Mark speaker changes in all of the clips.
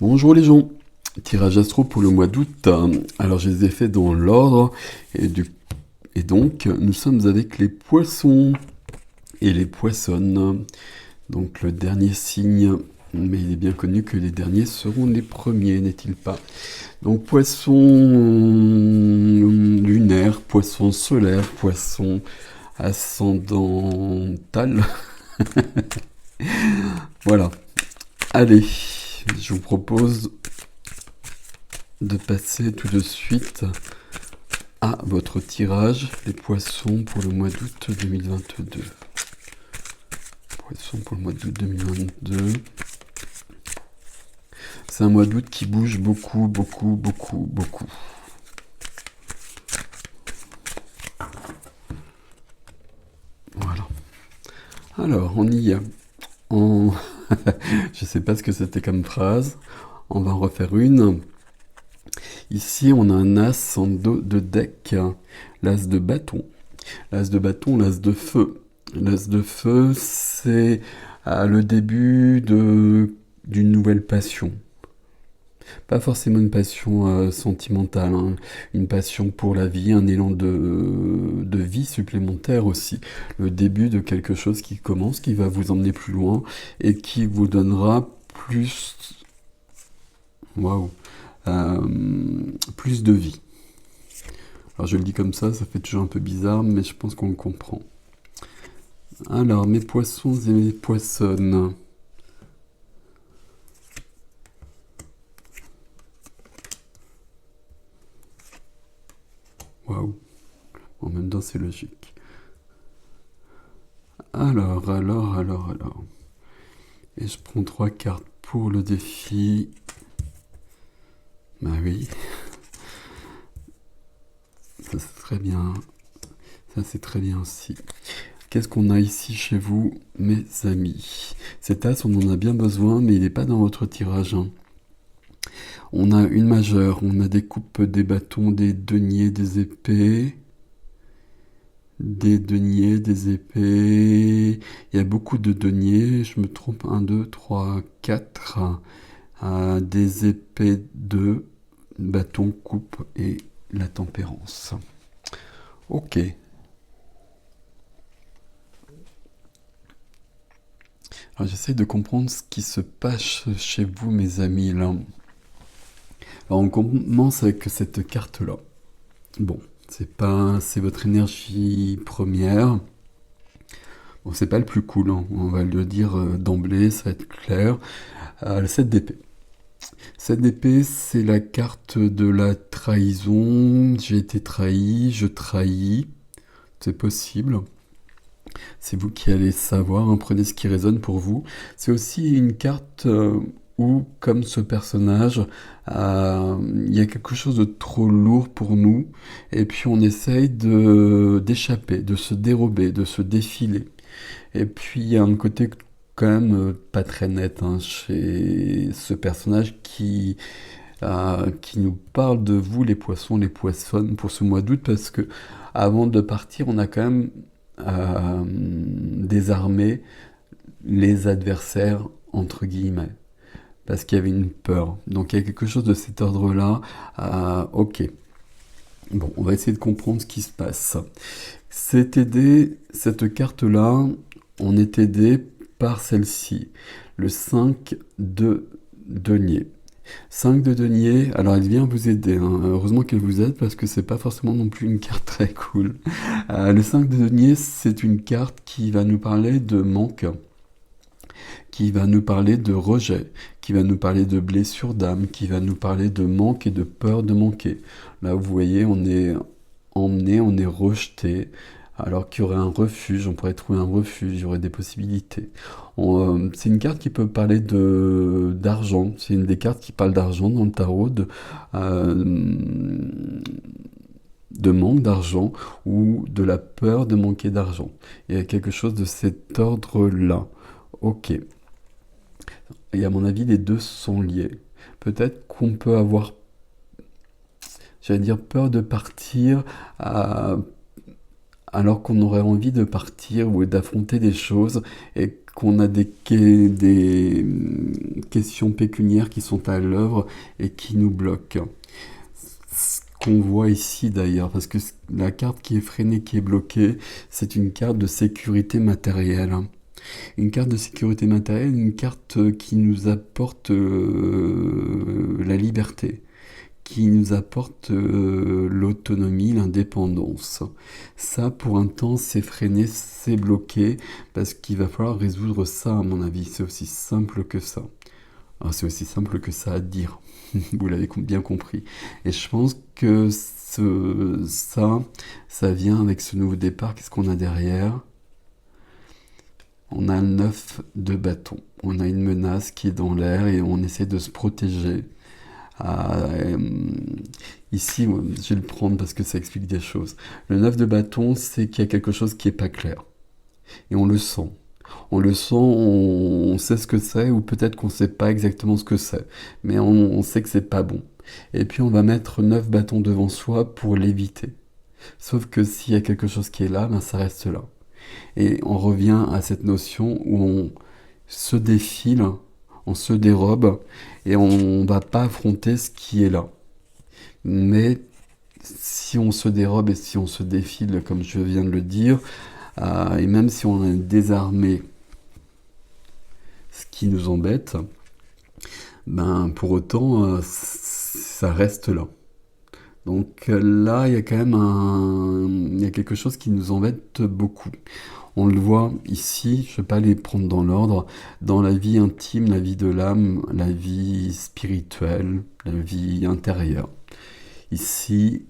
Speaker 1: Bonjour les gens, tirage astro pour le mois d'août. Alors je les ai fait dans l'ordre et donc nous sommes avec les poissons et les poissonnes. Donc le dernier signe, mais il est bien connu que les derniers seront les premiers, n'est-il pas? Donc poisson lunaire, poisson solaire, poisson ascendantal. Voilà. Allez, je vous propose de passer tout de suite à votre tirage, les poissons pour le mois d'août 2022. Poissons pour le mois d'août 2022. C'est un mois d'août qui bouge beaucoup, beaucoup, beaucoup, beaucoup. Voilà. Alors, on y est. Je sais pas ce que c'était comme phrase. On va en refaire une. Ici, on a un as en dos de deck, l'as de bâton. L'as de bâton, l'as de feu. L'as de feu, c'est le début d'une nouvelle passion. Pas forcément une passion sentimentale, hein. Une passion pour la vie, un élan de vie supplémentaire aussi. Le début de quelque chose qui commence, qui va vous emmener plus loin et qui vous donnera plus... Waouh! Plus de vie. Alors je le dis comme ça fait toujours un peu bizarre, mais je pense qu'on le comprend. Alors, mes poissons et mes poissonnes. Waouh! En même temps, c'est logique. Alors. Et je prends 3 cartes pour le défi. Bah oui. Ça, c'est très bien. Ça, c'est très bien aussi. Qu'est-ce qu'on a ici chez vous, mes amis? Cet as, on en a bien besoin, mais il n'est pas dans votre tirage, hein. On a une majeure, on a des coupes, des bâtons, des deniers, des épées. Des deniers, des épées. Il y a beaucoup de deniers, je me trompe, 1, 2, 3, 4. Des épées, 2, bâton, coupe et la tempérance. Ok. Alors j'essaie de comprendre ce qui se passe chez vous, mes amis, là. Alors on commence avec cette carte-là. Bon, c'est votre énergie première. Bon, c'est pas le plus cool, hein. On va le dire d'emblée, ça va être clair. Le 7 d'épée. 7 d'épée, c'est la carte de la trahison. J'ai été trahi, je trahis. C'est possible. C'est vous qui allez savoir, hein, prenez ce qui résonne pour vous. C'est aussi une carte où, comme ce personnage, il y a quelque chose de trop lourd pour nous, et puis on essaye d'échapper, de se dérober, de se défiler. Et puis il y a un côté quand même pas très net, hein, chez ce personnage qui nous parle de vous, les poissons, les poissonnes, pour ce mois d'août, parce que avant de partir, on a quand même désarmé les adversaires, entre guillemets, parce qu'il y avait une peur. Donc il y a quelque chose de cet ordre-là. Ok. Bon, on va essayer de comprendre ce qui se passe. Cette carte-là, on est aidé par celle-ci, le 5 de denier. 5 de denier, alors elle vient vous aider, hein. Heureusement qu'elle vous aide parce que c'est pas forcément non plus une carte très cool. Le 5 de denier, c'est une carte qui va nous parler de manque, qui va nous parler de rejet, qui va nous parler de blessure d'âme, qui va nous parler de manque et de peur de manquer. Là, vous voyez, on est emmené, on est rejeté, alors qu'il y aurait un refuge, on pourrait trouver un refuge, il y aurait des possibilités. C'est une carte qui peut parler d'argent, c'est une des cartes qui parle d'argent dans le tarot, de manque d'argent ou de la peur de manquer d'argent. Il y a quelque chose de cet ordre-là. Ok. Et à mon avis, les deux sont liés. Peut-être qu'on peut avoir, j'allais dire, peur de partir alors qu'on aurait envie de partir ou d'affronter des choses et qu'on a des questions pécuniaires qui sont à l'œuvre et qui nous bloquent. Ce qu'on voit ici d'ailleurs, parce que la carte qui est freinée, qui est bloquée, c'est une carte de sécurité matérielle. Une carte de sécurité matérielle, une carte qui nous apporte la liberté, qui nous apporte l'autonomie, l'indépendance. Ça, pour un temps, c'est freiné, c'est bloqué, parce qu'il va falloir résoudre ça, à mon avis. C'est aussi simple que ça. Alors, c'est aussi simple que ça à dire. Vous l'avez bien compris. Et je pense que ça vient avec ce nouveau départ. Qu'est-ce qu'on a derrière? On a le 9 de bâton. On a une menace qui est dans l'air et on essaie de se protéger. Ici, je vais le prendre parce que ça explique des choses. Le 9 de bâton, c'est qu'il y a quelque chose qui n'est pas clair. Et on le sent. On le sent, on sait ce que c'est, ou peut-être qu'on ne sait pas exactement ce que c'est. Mais on sait que c'est pas bon. Et puis on va mettre 9 bâtons devant soi pour l'éviter. Sauf que s'il y a quelque chose qui est là, ben ça reste là. Et on revient à cette notion où on se défile, on se dérobe, et on va pas affronter ce qui est là. Mais si on se dérobe et si on se défile, comme je viens de le dire, et même si on a désarmé ce qui nous embête, ben pour autant, ça reste là. Donc là, il y a quand même il y a quelque chose qui nous embête beaucoup. On le voit ici, je ne vais pas les prendre dans l'ordre, dans la vie intime, la vie de l'âme, la vie spirituelle, la vie intérieure. Ici,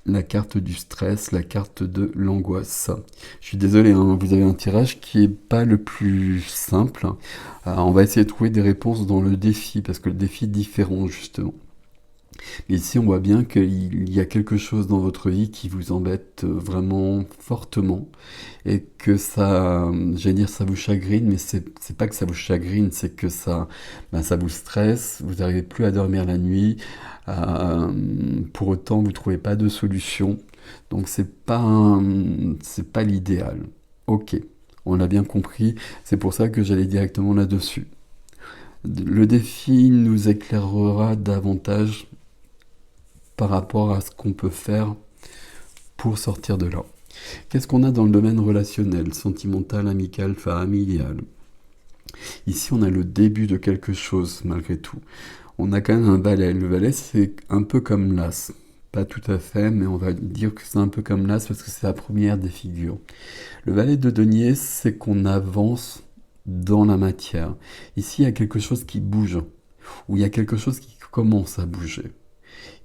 Speaker 1: la carte du stress, la carte de l'angoisse. Je suis désolé, hein, vous avez un tirage qui n'est pas le plus simple. On va essayer de trouver des réponses dans le défi, parce que le défi est différent justement. Mais ici, on voit bien qu'il y a quelque chose dans votre vie qui vous embête vraiment fortement et que ça, j'allais dire, ça vous chagrine, mais c'est pas que ça vous chagrine, c'est que ça vous stresse, vous n'arrivez plus à dormir la nuit, pour autant, vous trouvez pas de solution, donc c'est pas l'idéal. Ok, on l'a bien compris, c'est pour ça que j'allais directement là-dessus. Le défi nous éclairera davantage par rapport à ce qu'on peut faire pour sortir de là. Qu'est-ce qu'on a dans le domaine relationnel, sentimental, amical, familial? Ici, on a le début de quelque chose, malgré tout. On a quand même un valet. Le valet, c'est un peu comme l'as. Pas tout à fait, mais on va dire que c'est un peu comme l'as parce que c'est la première des figures. Le valet de denier, c'est qu'on avance dans la matière. Ici, il y a quelque chose qui bouge, ou il y a quelque chose qui commence à bouger.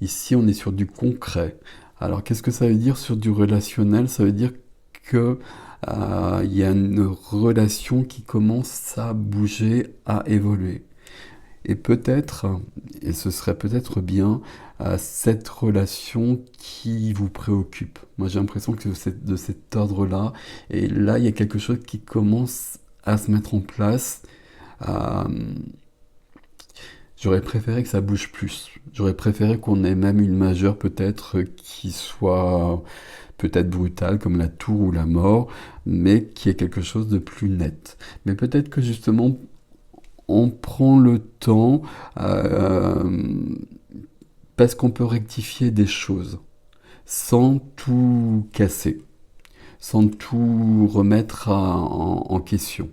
Speaker 1: Ici, on est sur du concret. Alors, qu'est-ce que ça veut dire sur du relationnel? Ça veut dire que il y a une relation qui commence à bouger, à évoluer. Et peut-être, et ce serait peut-être bien, cette relation qui vous préoccupe. Moi, j'ai l'impression que c'est de cet ordre-là. Et là, il y a quelque chose qui commence à se mettre en place. Euh, J'aurais préféré que ça bouge plus. J'aurais préféré qu'on ait même une majeure peut-être qui soit peut-être brutale comme la tour ou la mort, mais qui est quelque chose de plus net. Mais peut-être que justement on prend le temps parce qu'on peut rectifier des choses sans tout casser, sans tout remettre en question.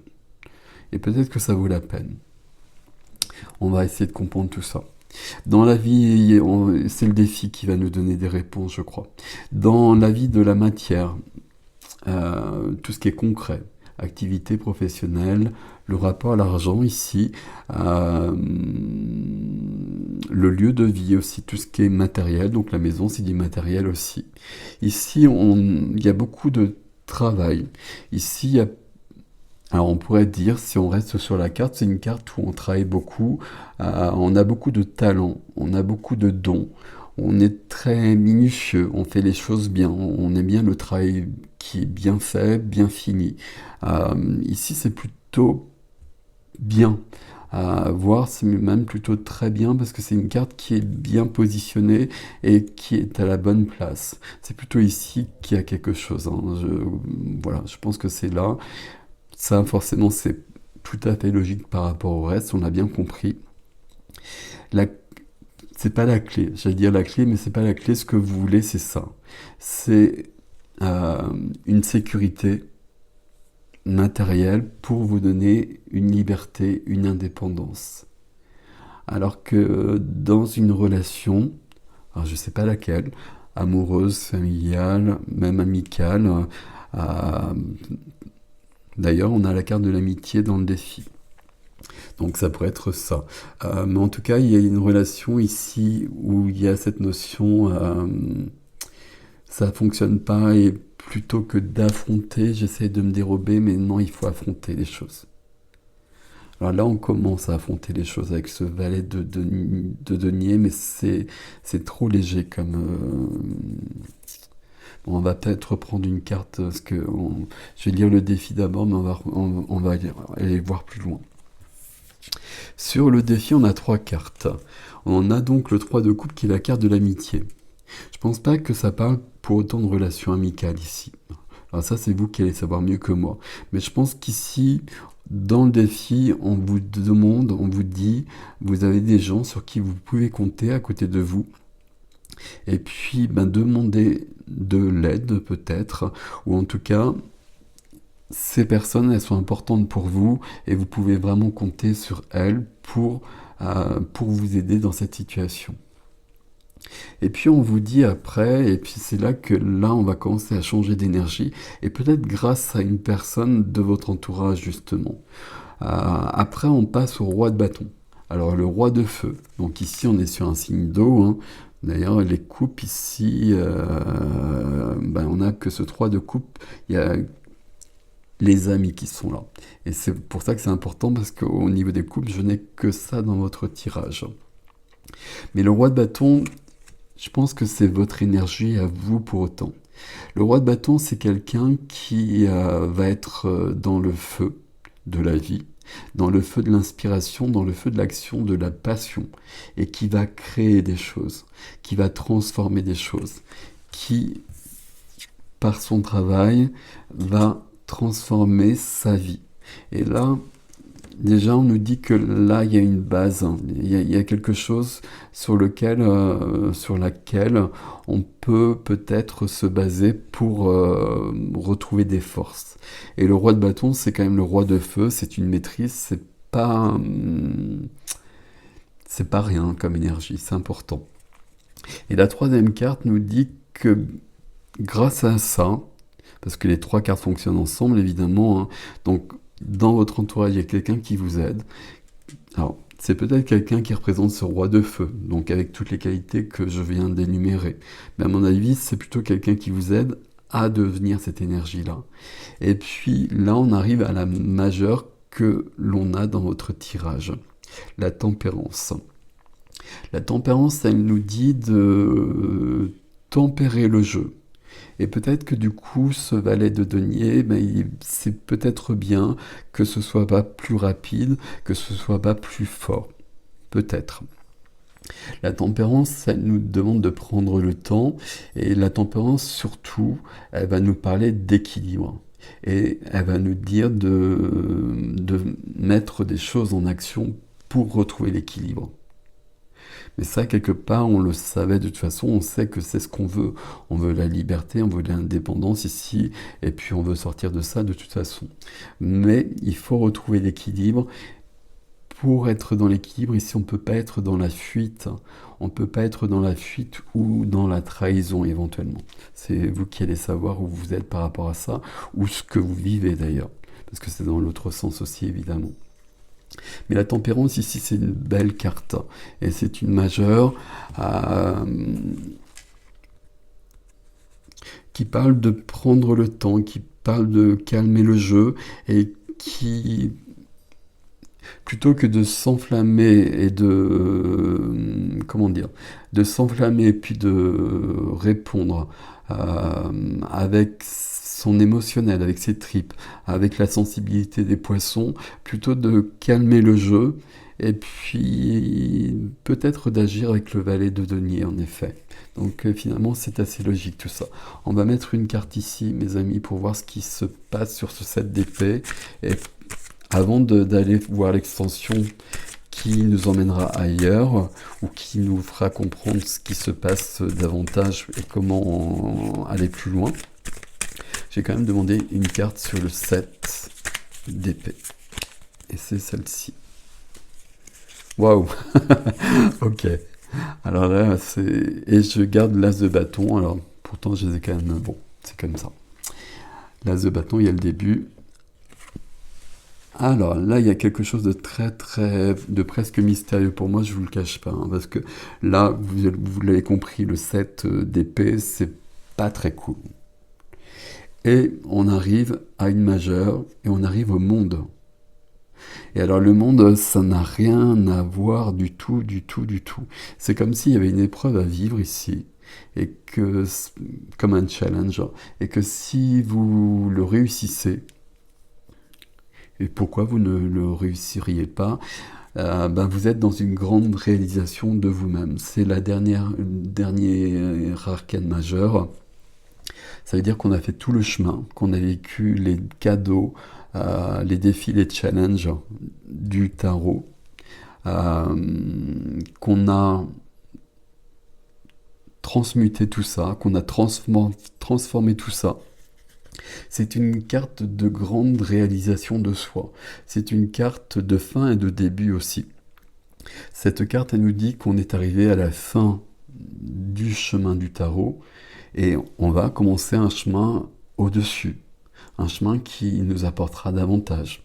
Speaker 1: Et peut-être que ça vaut la peine. On va essayer de comprendre tout ça. Dans la vie, c'est le défi qui va nous donner des réponses, je crois. Dans la vie de la matière, tout ce qui est concret, activité professionnelle, le rapport à l'argent ici, le lieu de vie aussi, tout ce qui est matériel, donc la maison c'est du matériel aussi. Ici, il y a beaucoup de travail. Ici, il y a alors on pourrait dire, si on reste sur la carte, c'est une carte où on travaille beaucoup, on a beaucoup de talent, on a beaucoup de dons, on est très minutieux, on fait les choses bien, on aime bien le travail qui est bien fait, bien fini. Ici c'est plutôt bien, voire c'est même plutôt très bien parce que c'est une carte qui est bien positionnée et qui est à la bonne place. C'est plutôt ici qu'il y a quelque chose, hein. Voilà, je pense que c'est là. Ça, forcément, c'est tout à fait logique par rapport au reste, on l'a bien compris. La... C'est pas la clé, j'allais dire la clé, mais c'est pas la clé, ce que vous voulez, c'est ça. C'est une sécurité matérielle pour vous donner une liberté, une indépendance. Alors que dans une relation, alors je sais pas laquelle, amoureuse, familiale, même amicale, euh, d'ailleurs on a la carte de l'amitié dans le défi. Donc ça pourrait être ça. Mais en tout cas, il y a une relation ici où il y a cette notion, ça fonctionne pas et plutôt que d'affronter, j'essaie de me dérober, mais non, il faut affronter les choses. Alors là, on commence à affronter les choses avec ce valet de denier, mais c'est trop léger comme... Bon, on va peut-être reprendre une carte, parce que je vais lire le défi d'abord, mais on va aller voir plus loin. Sur le défi, on a 3 cartes. On a donc le 3 de coupe qui est la carte de l'amitié. Je pense pas que ça parle pour autant de relations amicales ici. Alors ça, c'est vous qui allez savoir mieux que moi. Mais je pense qu'ici, dans le défi, on vous demande, on vous dit, vous avez des gens sur qui vous pouvez compter à côté de vous. Et puis, demandez de l'aide peut-être, ou en tout cas, ces personnes, elles sont importantes pour vous et vous pouvez vraiment compter sur elles pour vous aider dans cette situation. Et puis on vous dit après, et puis c'est là que là on va commencer à changer d'énergie, et peut-être grâce à une personne de votre entourage justement. Après on passe au roi de bâton. Alors le roi de feu, donc ici on est sur un signe d'eau, hein. D'ailleurs les coupes ici, on a que ce 3 de coupe, il y a les amis qui sont là. Et c'est pour ça que c'est important, parce qu'au niveau des coupes, je n'ai que ça dans votre tirage. Mais le roi de bâton, je pense que c'est votre énergie à vous pour autant. Le roi de bâton, c'est quelqu'un qui va être dans le feu de la vie, dans le feu de l'inspiration, dans le feu de l'action, de la passion, et qui va créer des choses, qui va transformer des choses, qui, par son travail, va transformer sa vie. Et là, déjà, on nous dit que là, il y a une base, hein. Il y a quelque chose sur laquelle on peut peut-être se baser pour retrouver des forces. Et le roi de bâton, c'est quand même le roi de feu, c'est une maîtrise, c'est pas rien comme énergie, c'est important. Et la 3e carte nous dit que grâce à ça, parce que les 3 cartes fonctionnent ensemble évidemment, hein, donc dans votre entourage, il y a quelqu'un qui vous aide. Alors, c'est peut-être quelqu'un qui représente ce roi de feu, donc avec toutes les qualités que je viens d'énumérer. Mais à mon avis, c'est plutôt quelqu'un qui vous aide à devenir cette énergie-là. Et puis là, on arrive à la majeure que l'on a dans votre tirage, la tempérance. La tempérance, elle nous dit de tempérer le jeu. Et peut-être que du coup, ce valet de denier, c'est peut-être bien que ce soit pas plus rapide, que ce soit pas plus fort. Peut-être. La tempérance, elle nous demande de prendre le temps. Et la tempérance, surtout, elle va nous parler d'équilibre. Et elle va nous dire de mettre des choses en action pour retrouver l'équilibre. Mais ça, quelque part, on le savait de toute façon, on sait que c'est ce qu'on veut. On veut la liberté, on veut l'indépendance ici, et puis on veut sortir de ça de toute façon. Mais il faut retrouver l'équilibre. Pour être dans l'équilibre, ici, on ne peut pas être dans la fuite. On ne peut pas être dans la fuite ou dans la trahison éventuellement. C'est vous qui allez savoir où vous êtes par rapport à ça, ou ce que vous vivez d'ailleurs. Parce que c'est dans l'autre sens aussi, évidemment. Mais la tempérance ici, c'est une belle carte et c'est une majeure qui parle de prendre le temps, qui parle de calmer le jeu et qui, plutôt que de s'enflammer et de s'enflammer et puis de répondre avec son émotionnel, avec ses tripes, avec la sensibilité des poissons, plutôt de calmer le jeu et puis peut-être d'agir avec le valet de denier en effet. Donc finalement c'est assez logique tout ça. On va mettre une carte ici mes amis pour voir ce qui se passe sur ce 7 d'épée et d'aller voir l'extension qui nous emmènera ailleurs ou qui nous fera comprendre ce qui se passe davantage et comment aller plus loin, j'ai quand même demandé une carte sur le 7 d'épée. Et c'est celle-ci. Waouh. Ok. Alors là, c'est... Et je garde l'as de bâton. Alors, pourtant, je les ai quand même... Bon, c'est comme ça. L'as de bâton, il y a le début. Alors là, il y a quelque chose de de presque mystérieux pour moi, je vous le cache pas, hein, parce que là, vous l'avez compris, le 7 d'épée, c'est pas très cool. Et on arrive à une majeure, et on arrive au monde. Et alors le monde, ça n'a rien à voir du tout, du tout, du tout. C'est comme s'il y avait une épreuve à vivre ici, et que, comme un challenge, et que si vous le réussissez, et pourquoi vous ne le réussiriez pas, ben vous êtes dans une grande réalisation de vous-même. C'est la dernière arcane majeure. Ça veut dire qu'on a fait tout le chemin, qu'on a vécu les cadeaux, les défis, les challenges du tarot, qu'on a transmuté tout ça, qu'on a transformé tout ça. C'est une carte de grande réalisation de soi. C'est une carte de fin et de début aussi. Cette carte, elle nous dit qu'on est arrivé à la fin du chemin du tarot et on va commencer un chemin au-dessus. Un chemin qui nous apportera davantage.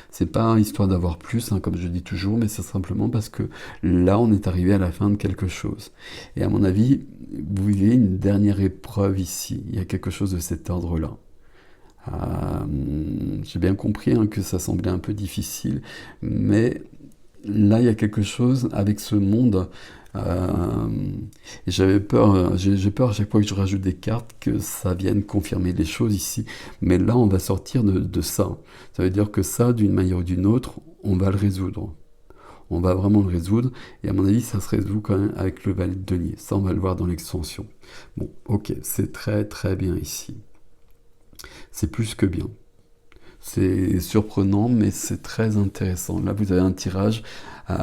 Speaker 1: C'est pas histoire d'avoir plus, hein, comme je dis toujours, mais c'est simplement parce que là, on est arrivé à la fin de quelque chose. Et à mon avis, vous vivez une dernière épreuve ici. Il y a quelque chose de cet ordre-là. J'ai bien compris hein, que ça semblait un peu difficile, mais là il y a quelque chose avec ce monde. Et j'avais peur, j'ai peur à chaque fois que je rajoute des cartes que ça vienne confirmer les choses ici. Mais là on va sortir de ça. Ça veut dire que ça, d'une manière ou d'une autre, on va le résoudre. On va vraiment le résoudre, et à mon avis, ça se résout quand même avec le valet de denier. Ça, on va le voir dans l'extension. Bon, ok, c'est très très bien ici. C'est plus que bien. C'est surprenant, mais c'est très intéressant. Là, vous avez un tirage. Je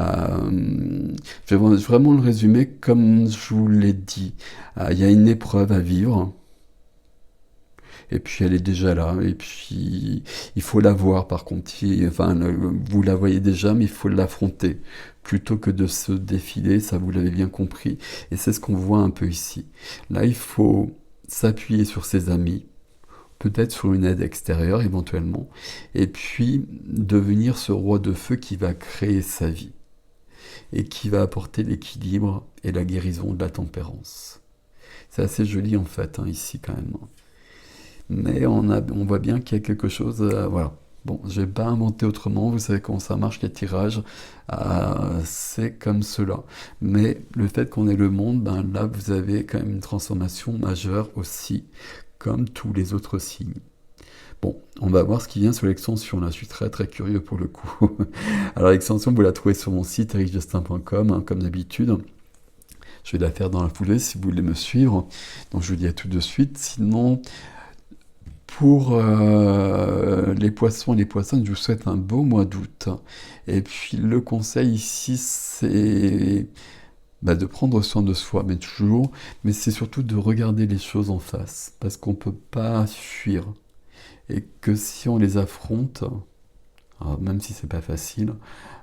Speaker 1: vais vraiment le résumer comme je vous l'ai dit. Il y a une épreuve à vivre. Et puis elle est déjà là. Et puis il faut la voir par contre. Enfin, vous la voyez déjà, mais il faut l'affronter. Plutôt que de se défiler, ça vous l'avez bien compris. Et c'est ce qu'on voit un peu ici. Là, il faut s'appuyer sur ses amis, peut-être sur une aide extérieure éventuellement, et puis devenir ce roi de feu qui va créer sa vie et qui va apporter l'équilibre et la guérison de la tempérance. C'est assez joli en fait, hein, ici quand même. Mais on voit bien qu'il y a quelque chose, voilà. Bon, je vais pas inventer autrement, vous savez comment ça marche les tirages, c'est comme cela. Mais le fait qu'on ait le monde, ben là vous avez quand même une transformation majeure aussi, comme tous les autres signes. Bon, on va voir ce qui vient sur l'extension, là je suis très très curieux pour le coup. Alors l'extension, vous la trouvez sur mon site ericjustin.com, hein, comme d'habitude. Je vais la faire dans la foulée si vous voulez me suivre. Donc je vous dis à tout de suite. Sinon, pour les poissons et les poissonnes, je vous souhaite un beau mois d'août. Et puis le conseil ici, c'est de prendre soin de soi, mais toujours, mais c'est surtout de regarder les choses en face, parce qu'on ne peut pas fuir. Et que si on les affronte, alors même si c'est pas facile,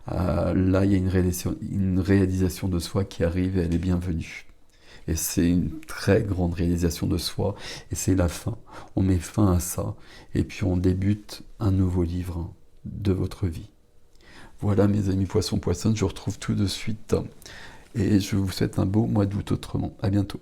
Speaker 1: là il y a une réalisation de soi qui arrive et elle est bienvenue. Et c'est une très grande réalisation de soi, et c'est la fin. On met fin à ça, et puis on débute un nouveau livre de votre vie. Voilà mes amis poissons-poissonnes, je vous retrouve tout de suite, et je vous souhaite un beau mois d'août autrement. À bientôt.